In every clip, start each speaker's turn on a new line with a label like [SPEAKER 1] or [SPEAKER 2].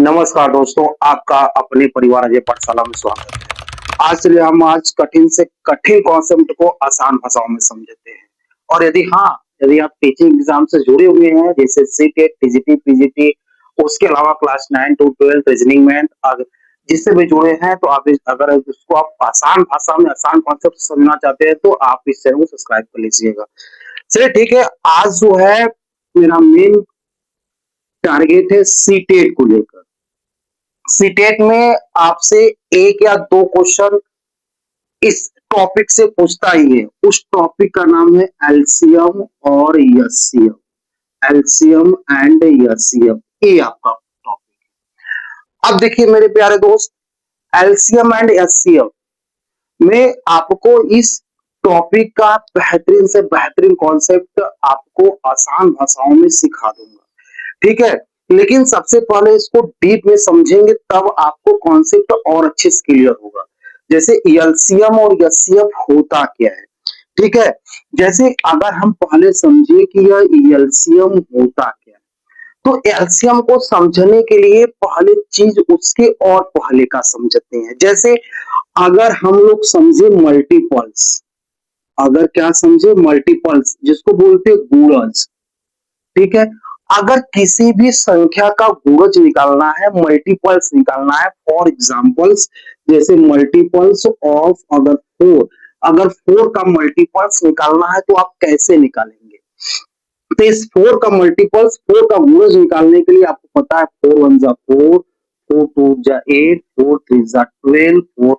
[SPEAKER 1] नमस्कार दोस्तों, आपका अपने परिवार अजय पाठशाला में स्वागत है। आज चलिए हम कठिन से कठिन कॉन्सेप्ट को आसान भाषाओं में समझते हैं। और यदि आप टीचिंग एग्जाम से जुड़े हुए हैं जैसे सीटेट, टीजीटी, पीजीटी, उसके अलावा क्लास 9 टू 12 रीजनिंग में अगर जिससे भी जुड़े हैं तो अगर इसको आप आसान भाषा में आसान कॉन्सेप्ट समझना चाहते हैं तो आप इस चैनल को सब्सक्राइब कर लीजिएगा। चलिए ठीक है, आज जो है मेरा मेन टारगेट है सीटेट को लेकर। सीटेट में आपसे एक या दो क्वेश्चन इस टॉपिक से पूछता ही है। उस टॉपिक का नाम है एलसीएम और एचसीएफ। एलसीएम एंड एचसीएफ, ये आपका टॉपिक है। अब देखिए मेरे प्यारे दोस्त, एलसीएम एंड एचसीएफ में आपको इस टॉपिक का बेहतरीन से बेहतरीन कॉन्सेप्ट आपको आसान भाषाओं में सिखा दूंगा, ठीक है। लेकिन सबसे पहले इसको डीप में समझेंगे तब आपको कॉन्सेप्ट और अच्छे से क्लियर होगा। जैसे एलसीएम और एचसीएफ होता क्या है, ठीक है। जैसे अगर हम पहले समझे कि यह एलसीएम होता क्या है, तो एलसीएम को समझने के लिए पहले चीज उसके और पहले का समझते हैं। जैसे अगर हम लोग समझे मल्टीपल्स, अगर क्या समझे मल्टीपल्स जिसको बोलते हैं गुणज, ठीक है। अगर किसी भी संख्या का गुणज निकालना है, मल्टीपल्स निकालना है, फॉर एग्जांपल्स जैसे मल्टीपल्स ऑफ अगर फोर का मल्टीपल्स निकालना है तो आप कैसे निकालेंगे। तो इस फोर का मल्टीपल्स, फोर का गुणज निकालने के लिए आपको पता है 4 1 जा 4, 4 2 जा 8, 4 3 जा 12, 4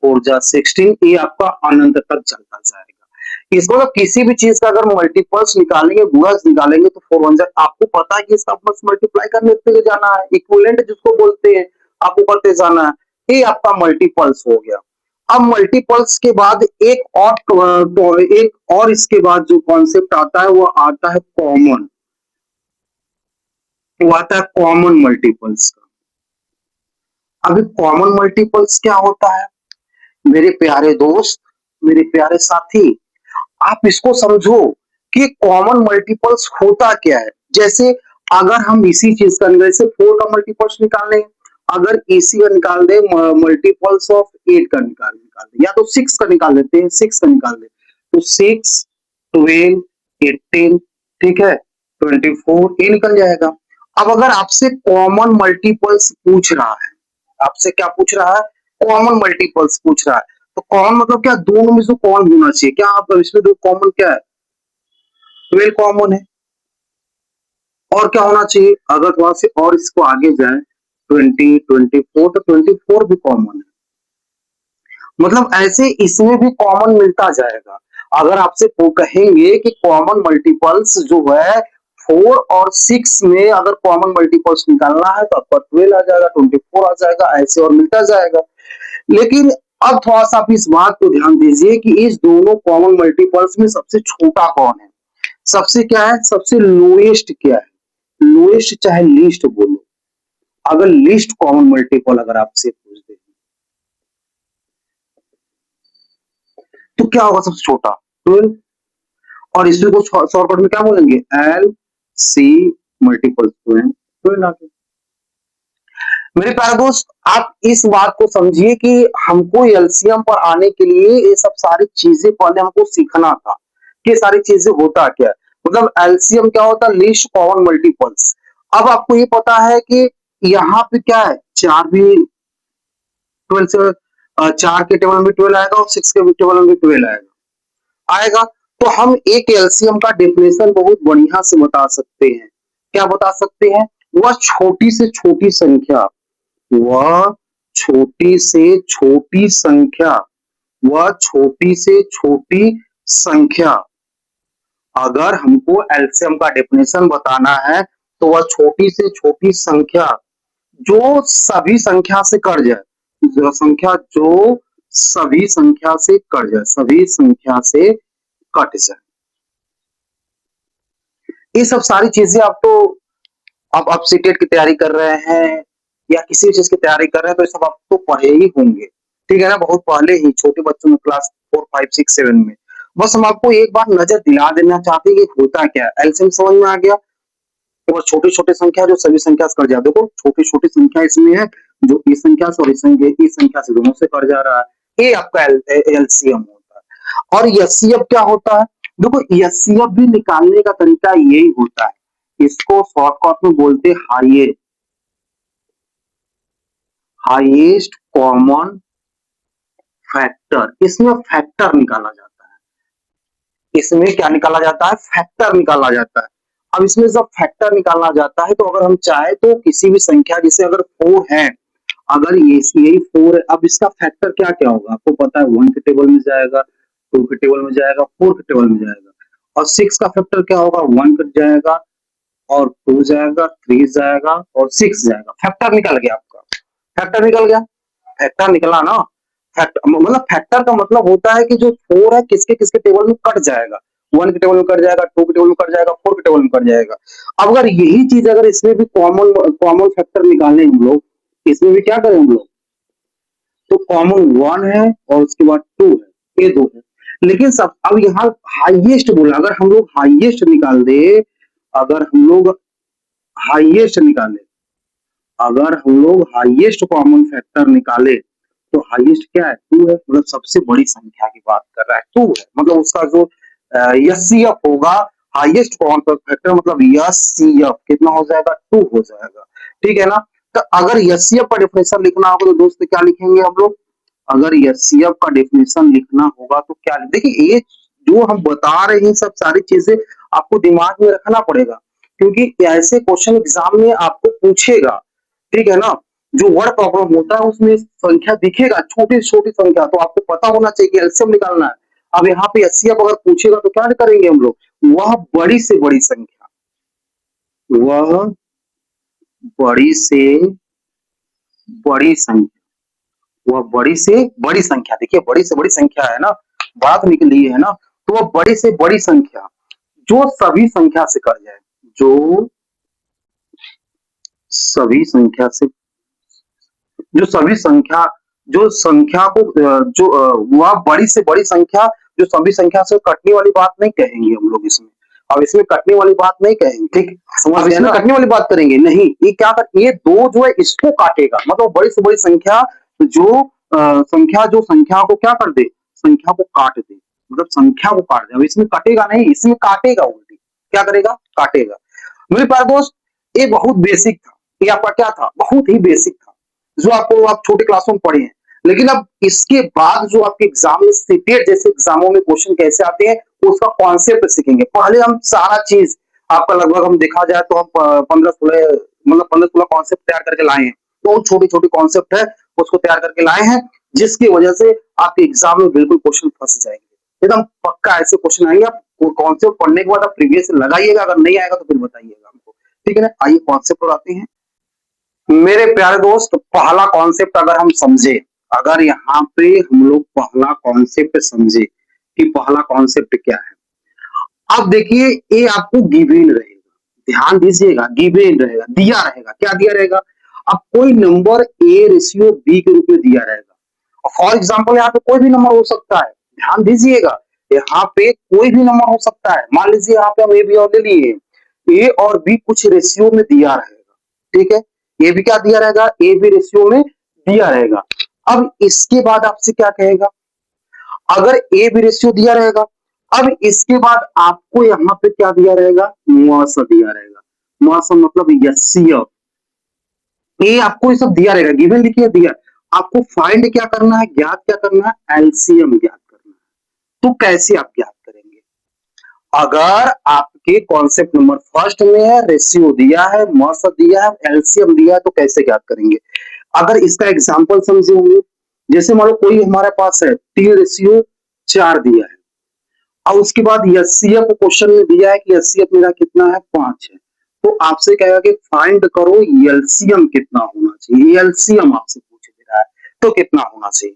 [SPEAKER 1] 4 जा 16, ये आपका अनंत तक चलता जाएगा। इसको मतलब किसी भी चीज का अगर मल्टीपल्स निकालेंगे, गुणज निकालेंगे तो 4 1 जा, आपको पता है कि इसका बस मल्टीप्लाई करने पे जाना है, इक्विवेलेंट जिसको बोलते हैं, आपको करते जाना है। ये आपका मल्टीपल्स हो गया। अब मल्टीपल्स के बाद एक और इसके बाद जो कॉन्सेप्ट आता है वो आता है कॉमन, वो आता है कॉमन मल्टीपल्स का। अभी कॉमन मल्टीपल्स क्या होता है मेरे प्यारे दोस्त, मेरे प्यारे साथी, आप इसको समझो कि कॉमन मल्टीपल्स होता क्या है। जैसे अगर हम इसी चीज का जैसे 4 का मल्टीपल्स निकाल लें, अगर इसी का निकाल दे मल्टीपल्स ऑफ 8 का निकाल दे, या तो 6 का निकाल लेते हैं, 6 का निकाल दे तो 6 12 18, ठीक है, 24 ये निकल जाएगा। अब अगर आपसे कॉमन मल्टीपल्स पूछ रहा है, आपसे क्या पूछ रहा है, कॉमन मल्टीपल्स पूछ रहा है, तो कॉमन मतलब क्या, दोनों में से कौन होना चाहिए, क्या आप इसमें दो कॉमन क्या है, 12 कॉमन है। और क्या होना चाहिए, अगर थोड़ा से और इसको आगे जाए 20 24, तो 24 भी कॉमन है। मतलब ऐसे इसमें भी कॉमन मिलता जाएगा। अगर आपसे वो कहेंगे कि कॉमन मल्टीपल्स जो है 4 और 6 में अगर कॉमन मल्टीपल्स निकालना है तो आपका 12 आ जाएगा, 24 आ जाएगा, ऐसे और मिलता जाएगा। लेकिन अब थोड़ा सा आप इस बात को ध्यान दीजिए कि इस दोनों कॉमन मल्टीपल्स में सबसे छोटा कौन है, सबसे क्या है, सबसे लोएस्ट क्या है, लोएस्ट चाहे लीस्ट बोलो। अगर लीस्ट कॉमन मल्टीपल अगर आपसे पूछ दे तो क्या होगा, सबसे छोटा 12। और इसमें को शॉर्टकट में क्या बोलेंगे, एल सी मल्टीपल 12 आ गया। मेरे प्यारे दोस्त, आप इस बात को समझिए कि हमको एलसीएम पर आने के लिए ये सब सारी चीजें पहले हमको सीखना था कि सारी चीजें होता क्या है। मतलब एलसीएम क्या होता है, लीस्ट कॉमन मल्टीपल्स। अब आपको ये पता है कि यहाँ पे क्या है, चार भी 12 से 4 के टेबल में 12 आएगा और 6 के टेबल में 12 आएगा। तो हम एक एलसीएम का डेफिनेशन बहुत बढ़िया से बता सकते हैं। क्या बता सकते हैं, वह छोटी से छोटी संख्या, वह छोटी से छोटी संख्या, वह छोटी से छोटी संख्या, अगर हमको एलसीएम का डेफिनेशन बताना है तो वह छोटी से छोटी संख्या जो सभी संख्या से कट जाए, जो संख्या जो सभी संख्या से कट जाए, सभी संख्या से कट जाए। ये सब सारी चीजें आप तो अब आप सीटेट की तैयारी कर रहे हैं या किसी भी चीज की तैयारी कर रहे हैं तो ये सब आप तो पढ़े ही होंगे, ठीक है ना, बहुत पहले ही छोटे बच्चों में क्लास 4 5 6 7 में। बस हम आपको एक बार नजर दिला देना चाहते हैं कि होता क्या है। एलसीएम समझ में आ गया, और छोटी-छोटी संख्या जो सभी संख्या से कट जाए। देखो छोटी-छोटी संख्या इसमें है जो इस संख्या से और इस संख्या से दोनों से कट जा रहा है। ये आपका एलसीएम होता है। और एचसीएफ क्या होता है? देखो एचसीएफ भी निकालने का तरीका यही होता है। इसको शॉर्टकट में बोलते हैं हाईएस्ट कॉमन फैक्टर। इसमें फैक्टर निकाला जाता है। इसमें क्या निकाला जाता है? फैक्टर निकाला जाता है। अब इसमें जब फैक्टर निकालना जाता है तो अगर हम चाहे तो किसी भी संख्या जैसे अगर 4 है, अगर यही 4 है, अब इसका फैक्टर क्या क्या होगा आपको पता है? 1 के टेबल में जाएगा, 2 के टेबल में जाएगा, 4 के टेबल में जाएगा। और 6 का फैक्टर क्या होगा? 1 कट जाएगा और 2 जाएगा, 3 जाएगा और 6 जाएगा। फैक्टर निकल गया आपका। फैक्टर निकल गया। फैक्टर निकला ना। मतलब फैक्टर का मतलब होता है कि जो 4 है किसके किसके टेबल में कट जाएगा। 1 के टेबल में कट जाएगा, 2 के टेबल में कट जाएगा, 4 के टेबल में कट जाएगा। अब अगर यही चीज अगर इसमें भी कॉमन कॉमन फैक्टर निकालें हम लोग, इसमें भी क्या करें हम लोग? तो कॉमन 1 है और उसके बाद 2 है, ये 2 है। लेकिन सब अब यहाँ हाईएस्ट बोला, अगर हम लोग हाईएस्ट निकाल दे, अगर हम लोग हाईएस्ट निकाले, अगर हम लोग हाईएस्ट कॉमन फैक्टर निकाले तो हाईएस्ट क्या है? 2 है। मतलब सबसे बड़ी संख्या की बात कर रहा है, 2 है। मतलब उसका जो एचसीएफ होगा, हाईएस्ट कॉमन फैक्टर मतलब एचसीएफ कितना हो जाएगा? 2 हो जाएगा। ठीक है ना? तो अगर एचसीएफ का डेफिनेशन लिखना होगा तो दोस्त क्या लिखेंगे हम लोग? अगर एचसीएफ का डेफिनेशन लिखना होगा तो क्या? देखिए ये जो हम बता रहे हैं सब सारी चीजें आपको दिमाग में रखना पड़ेगा, क्योंकि ऐसे क्वेश्चन एग्जाम में आपको पूछेगा। ठीक है ना? जो वर्ड प्रॉब्लम होता है उसमें संख्या दिखेगा, छोटी छोटी संख्या, तो आपको पता होना चाहिए कि एलसीएम निकालना है। अब यहाँ पे एचसीएफ अगर पूछेगा तो क्या करेंगे हम लोग? वह बड़ी से बड़ी संख्या, वह बड़ी से बड़ी संख्या, वह बड़ी से बड़ी संख्या, देखिए बड़ी से बड़ी संख्या है ना, बात निकली है ना, तो वह बड़ी से बड़ी संख्या जो सभी संख्या से कट जाए, जो सभी संख्या से, जो सभी संख्या, जो संख्या को वह बड़ी से बड़ी संख्या जो सभी संख्या से कटने वाली बात नहीं कहेंगे हम लोग इसमें। अब इसमें कटने वाली बात नहीं कहेंगे, ठीक समझ गए ना? कटने वाली बात करेंगे नहीं, ये क्या कर, ये 2 जो है इसको काटेगा। मतलब बड़ी से बड़ी संख्या जो संख्या जो संख्या को क्या कर दे? संख्या को काट दे, मतलब संख्या को काट दे। अब इसमें कटेगा नहीं, इसमें काटेगा उल्टी। क्या करेगा? काटेगा। मेरे प्यारे दोस्त, ये बहुत बेसिक था। ये आपका क्या था? बहुत ही बेसिक था, जो आपको आप छोटे क्लासों में पढ़े हैं। लेकिन अब इसके बाद जो आपके एग्जाम में सीटेट जैसे एग्जामों में क्वेश्चन कैसे आते हैं उसका कॉन्सेप्ट सीखेंगे। पहले हम सारा चीज आपका लगभग हम देखा जाए तो हम 15-16 मतलब 15-16 कॉन्सेप्ट तैयार करके लाए हैं। बहुत छोटी छोटी कॉन्सेप्ट है उसको तैयार करके लाए हैं, जिसकी वजह से आपके एग्जाम में बिल्कुल क्वेश्चन फंस जाएंगे एकदम पक्का। ऐसे क्वेश्चन आएंगे, आप कॉन्सेप्ट पढ़ने के बाद आप प्रीवियस लगाइएगा, अगर नहीं आएगा तो फिर बताइएगा हमको। ठीक है ना? आइए कॉन्सेप्ट पर आते हैं। मेरे प्यारे दोस्त, पहला कॉन्सेप्ट अगर हम समझे, अगर यहाँ पे हम लोग पहला कॉन्सेप्ट समझे कि पहला कॉन्सेप्ट क्या है। अब देखिए ये आपको गिवन रहेगा, ध्यान दीजिएगा, गिवन रहेगा, दिया रहेगा। क्या दिया रहेगा? अब कोई नंबर ए रेशियो बी के रूप में दिया रहेगा। फॉर एग्जाम्पल यहाँ पे कोई भी नंबर हो सकता है, ध्यान दीजिएगा, यहाँ पे कोई भी नंबर हो सकता है। मान लीजिए यहाँ पे हम ए बी और ले लिए, ए और बी कुछ रेशियो में दिया रहेगा। ठीक है? ये भी क्या दिया रहेगा? ए बी रेशियो में दिया रहेगा। अब इसके बाद आपसे क्या कहेगा? अगर ए बी रेशियो दिया रहेगा, अब इसके बाद आपको यहाँ पे क्या दिया रहेगा? मुआवजा दिया रहेगा। मुआवजा मतलब एचसीएफ। ये आपको ये सब दिया रहेगा, गिवन लिखिए दिया। आपको फाइंड क्या करना है? ज्ञात क्या करना है? एलसीएम ज्ञात करना है। तो कैसे आप ज्ञात करेंगे? अगर आपके कॉन्सेप्ट नंबर फर्स्ट में है, रेशियो दिया है, मौसम दिया है, एलसीएम दिया है, तो कैसे ज्ञात करेंगे? अगर इसका एग्जांपल समझे होंगे, जैसे मान लो कोई हमारे पास है 3:4 दिया है और उसके बाद एचसीएफ क्वेश्चन में दिया है कि एचसीएफ मेरा कितना है? 5 है। तो आपसे कहेगा कि फाइंड करो एलसीएम कितना होना चाहिए। एलसीएम आपसे पूछ दे रहा है तो कितना होना चाहिए।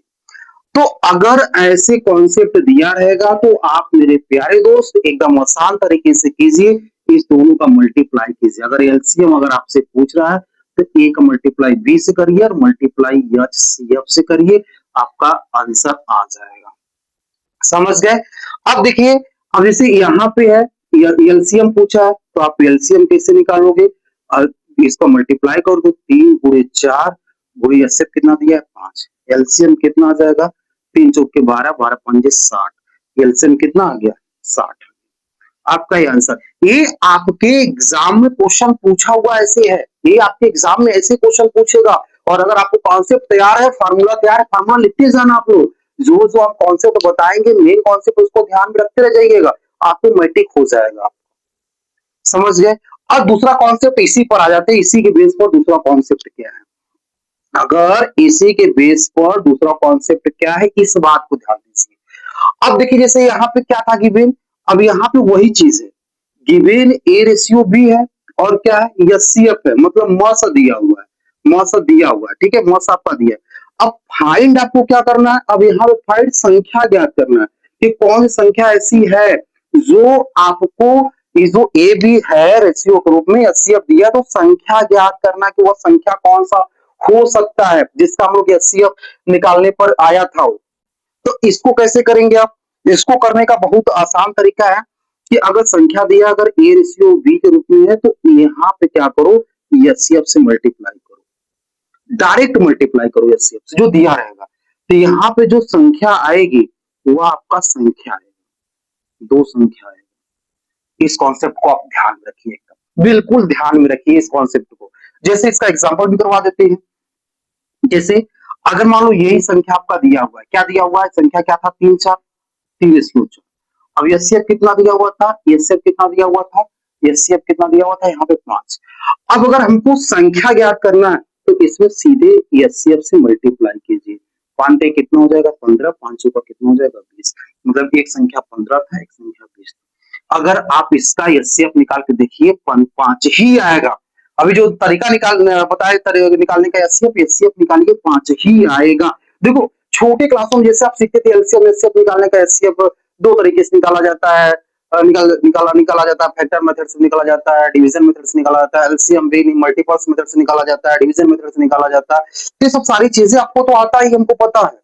[SPEAKER 1] तो अगर ऐसे कॉन्सेप्ट दिया रहेगा तो आप मेरे प्यारे दोस्त एकदम आसान तरीके से कीजिए, इस दोनों का मल्टीप्लाई कीजिए। अगर एलसीएम अगर आपसे पूछ रहा है तो ए का मल्टीप्लाई बी से करिए और मल्टीप्लाई एचसीएफ से करिए, आपका आंसर आ जाएगा। समझ गए? अब देखिए, अब जैसे यहाँ पे है एलसीएम पूछा है तो आप एलसीएम कैसे निकालोगे? इसको मल्टीप्लाई कर दो, 3 × 4 गुणे एचसीएफ कितना दिया है 5। एलसीएम कितना आ जाएगा? 3 चौके 12, 12 पंजे 60। एलसीएम कितना आ गया? 60। आपका ये आंसर। ये आपके एग्जाम में क्वेश्चन पूछा हुआ ऐसे है, ये आपके एग्जाम में ऐसे क्वेश्चन पूछेगा। और अगर आपको कॉन्सेप्ट तैयार है, फार्मूला तैयार है, फार्मूला लिखते जाना आप लोग। जो जो आप कॉन्सेप्ट बताएंगे, मेन कॉन्सेप्ट, उसको ध्यान में रखते रह जाइएगा, आपको मैट्रिक हो जाएगा। समझ गए? अब दूसरा कॉन्सेप्ट इसी पर आ जाते हैं, इसी के बेस पर दूसरा कॉन्सेप्ट क्या है। अगर इसी के बेस पर दूसरा कॉन्सेप्ट क्या है, इस बात को ध्यान दीजिए। अब देखिए, जैसे यहाँ पे क्या था गिवन, अब यहाँ पे वही चीज है, गिवन ए रेशियो बी है और क्या है, एचसीएफ है, मतलब मस दिया हुआ है, मस दिया हुआ है, ठीक है, मस आपका दिया है। अब फाइंड आपको क्या करना है, अब यहाँ पे फाइंड संख्या ज्ञात करना है कि कौन सी संख्या ऐसी है जो आपको, ये जो ए बी है रेशियो के रूप में एचसीएफ दिया, तो संख्या ज्ञात करना कि वह संख्या कौन सा हो सकता है जिसका हम लोग एचसीएफ निकालने पर आया था। तो इसको कैसे करेंगे आप? इसको करने का बहुत आसान तरीका है कि अगर संख्या दिया, अगर ए रेशियो बी के रूप में है, तो यहाँ पे क्या करो, एचसीएफ से मल्टीप्लाई करो, डायरेक्ट मल्टीप्लाई करो एचसीएफ से जो दिया रहेगा। तो यहाँ पे जो संख्या आएगी वो आपका संख्या है, दो संख्या है। इस कॉन्सेप्ट को आप ध्यान में रखिए, एकदम बिल्कुल ध्यान में रखिए इस कॉन्सेप्ट को। जैसे इसका एग्जाम्पल भी करवा देते हैं। जैसे अगर मान लो यही संख्या आपका दिया हुआ है, क्या दिया हुआ है, संख्या क्या था, 3 4, 3:4। अब एचसीएफ कितना दिया हुआ था, एचसीएफ कितना दिया हुआ था, एचसीएफ कितना दिया हुआ था, यहाँ पे 5। अब अगर हमको संख्या ज्ञात करना है तो इसमें सीधे एचसीएफ से मल्टीप्लाई कीजिए। 5 कितना हो जाएगा 15, 5 का कितना हो जाएगा 20। मतलब एक संख्या 15 था, एक संख्या 20 था। अगर आप इसका एचसीएफ निकाल के देखिए, 5 ही आएगा। अभी जो तरीका बताया निकालने का, एचसीएफ एचसीएफ निकालिए 5 ही आएगा। देखो छोटे क्लासों में जैसे आप सीखते थे एलसीएम एचसीएफ निकालने का, एचसीएफ दो तरीके से निकाला जाता है, निकाला जाता है, फैक्टर मेथड से निकाला जाता है, डिवीजन मेथड से निकाला जाता है, एलसीएम भी मल्टीपल्स मेथड से निकाला जाता है, डिवीजन मेथड से निकाला जाता है। ये सब सारी चीजें आपको तो आता ही, हमको पता है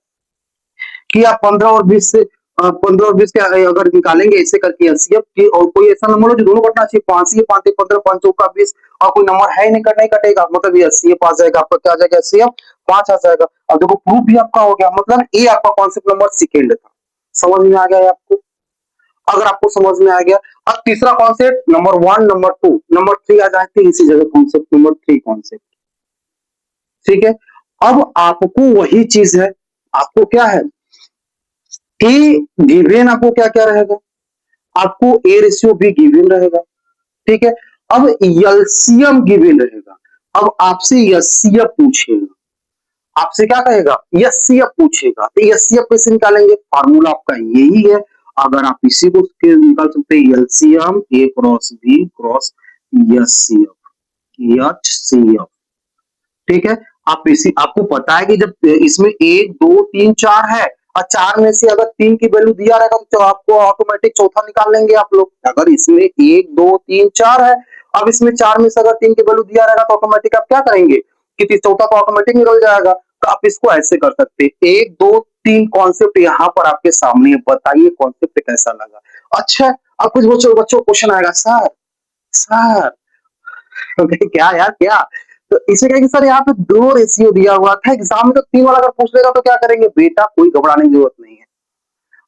[SPEAKER 1] कि आप 15 और 20 से 15 और 20 के अगर निकालेंगे ऐसे करके एलसीएफ की, और कोई ऐसा नंबर हो जो दोनों कटना चाहिए, 5 ही 5 15 5 का 20, और कोई नंबर है नहीं कटना ही कटेगा, मतलब ये एलसीएफ आ जाएगा आपका, क्या आ जाएगा, एलसीएफ 5 आ जाएगा। अब देखो प्रूफ भी आपका हो गया, मतलब ये आपका कॉन्सेप्ट नंबर सेकेंड था। समझ में आ गया आपको? अगर आपको समझ में आ गया, अब तीसरा कॉन्सेप्ट नंबर 1 नंबर 2 नंबर 3 आ जाते हैं इसी जगह, कॉन्सेप्ट नंबर 3 कॉन्सेप्ट, ठीक है। अब आपको वही चीज है, आपको क्या है कि गिवन आपको क्या क्या रहेगा, आपको ए रेशियो भी गिवन रहेगा, ठीक है। अब एलसीएम गिवन रहेगा। अब आपसे एचसीएफ पूछेगा, आपसे क्या कहेगा, एचसीएफ पूछेगा। तो एचसीएफ कैसे निकालेंगे, फार्मूला आपका यही है। अगर आप इसी को निकाल सकते हैं, LCM A cross B cross HCF, HCF, ठीक है। आप इसी, आपको पता है कि जब इसमें 1 2 3 4 है, और 4 में से अगर 3 की वैल्यू दिया रहेगा तो आपको ऑटोमेटिक चौथा निकाल लेंगे आप लोग। अगर इसमें 1 2 3 4 है, अब इसमें 4 में से अगर 3 की वैल्यू दिया रहेगा तो ऑटोमेटिक आप क्या करेंगे कि चौथा तो ऑटोमेटिक निकल जाएगा। तो आप इसको ऐसे कर सकते हैं, 1 2 3 कॉन्सेप्ट यहाँ पर आपके सामने, बताइए कॉन्सेप्ट कैसा लगा। अच्छा, अब कुछ बच्चों क्वेश्चन आएगा, सर सर क्या यार क्या, तो इसे कहेंगे सर यहाँ पे 2 रेशियो दिया हुआ था, एग्जाम में तो 3 वाला अगर पूछ लेगा तो क्या करेंगे, बेटा कोई घबराने की जरूरत नहीं है।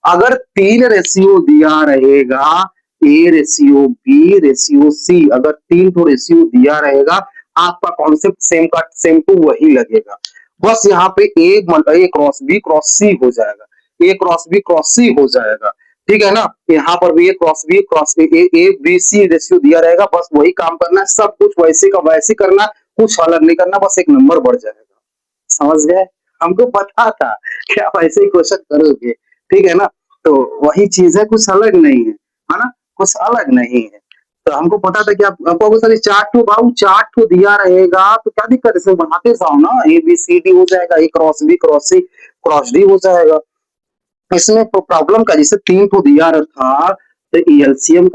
[SPEAKER 1] अगर 3 रेशियो दिया रहेगा, A ratio B ratio C, अगर 3 तो रेशियो दिया रहेगा, आपका कॉन्सेप्ट सेम का सेम टू वही लगेगा। बस यहाँ पे A cross B cross C हो जाएगा, A cross B cross C हो जाएगा, ठीक है ना। यहाँ पर भी A cross B cross A B C ratio दिया रहेगा, बस वही काम करना है, सब कुछ वैसे का वैसे करना, कुछ अलग नहीं करना, बस एक नंबर बढ़ जाएगा। समझ गए? हमको पता था कि आप ऐसे ही क्वेश्चन करोगे, ठीक है ना। तो वही चीज है, कुछ अलग नहीं है ना, कुछ अलग नहीं है। तो हमको पता था कि आपको सारी 4 ठो भाव 4 ठो दिया रहेगा, तो क्या दिक्कत है, इसमें बढ़ाते जाओ ना, ए बी सी डी हो जाएगा, A cross B cross C cross D हो जाएगा। इसमें प्रॉब्लम का, जैसे 3 ठो दिया रखा, तो एलसीएम